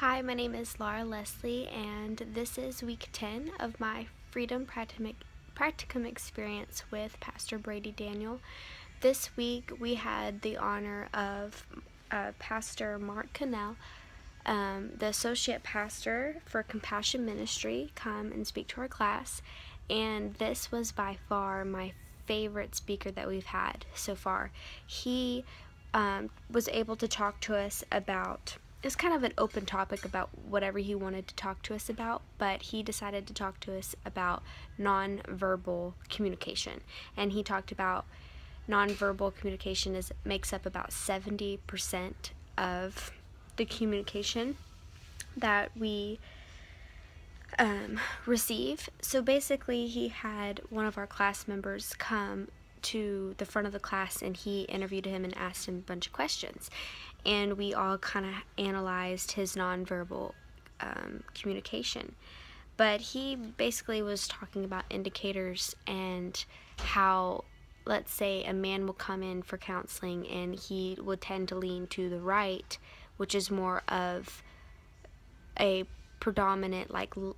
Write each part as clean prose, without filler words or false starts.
Hi, my name is Laura Leslie, and this is week 10 of my Freedom Practicum experience with Pastor Brady Daniel. This week we had the honor of Pastor Mark Cannell, the associate pastor for Compassion Ministry, come and speak to our class. And this was by far my favorite speaker that we've had so far. He was able to talk to us about, it's kind of an open topic about whatever he wanted to talk to us about, but he decided to talk to us about nonverbal communication. And he talked about nonverbal communication makes up about 70% of the communication that we receive. So basically, he had one of our class members come to the front of the class, and he interviewed him and asked him a bunch of questions, and we all kind of analyzed his nonverbal communication. But he basically was talking about indicators and how, let's say, a man will come in for counseling and he would tend to lean to the right, which is more of a predominant, like, thinking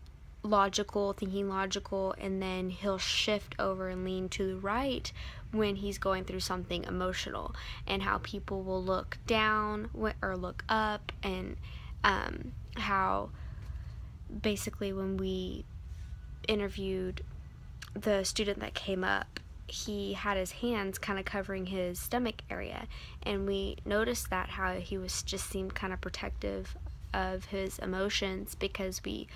logical, and then he'll shift over and lean to the right when he's going through something emotional, and how people will look down or look up, and how basically when we interviewed the student that came up, he had his hands kind of covering his stomach area, and we noticed that how he was just seemed kind of protective of his emotions, because we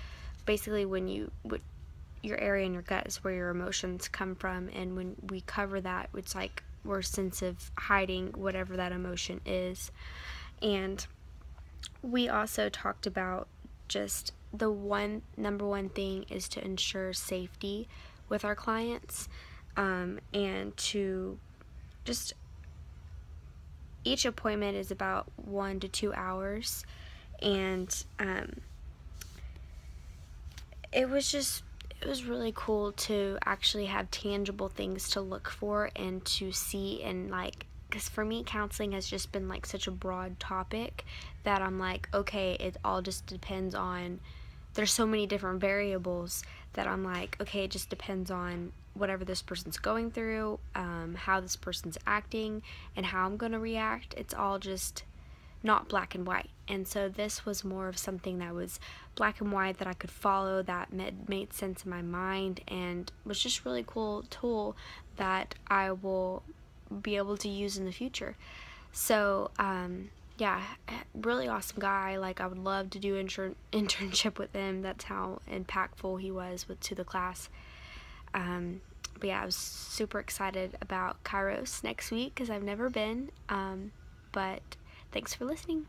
basically, when your area in your gut is where your emotions come from, and when we cover that, it's like we're a sense of hiding whatever that emotion is. And we also talked about just the number one thing is to ensure safety with our clients, and to just, each appointment is about 1 to 2 hours, and it was really cool to actually have tangible things to look for and to see, and like, because for me, counseling has just been like such a broad topic that I'm like, okay, it all just depends on, there's so many different variables that I'm like, okay, it just depends on whatever this person's going through, how this person's acting, and how I'm going to react. It's all just not black and white. And so this was more of something that was black and white, that I could follow, that made sense in my mind, and was just really cool tool that I will be able to use in the future. So yeah, really awesome guy. Like, I would love to do internship with him. That's how impactful he was to the class. But yeah, I was super excited about Kairos next week because I've never been. But thanks for listening.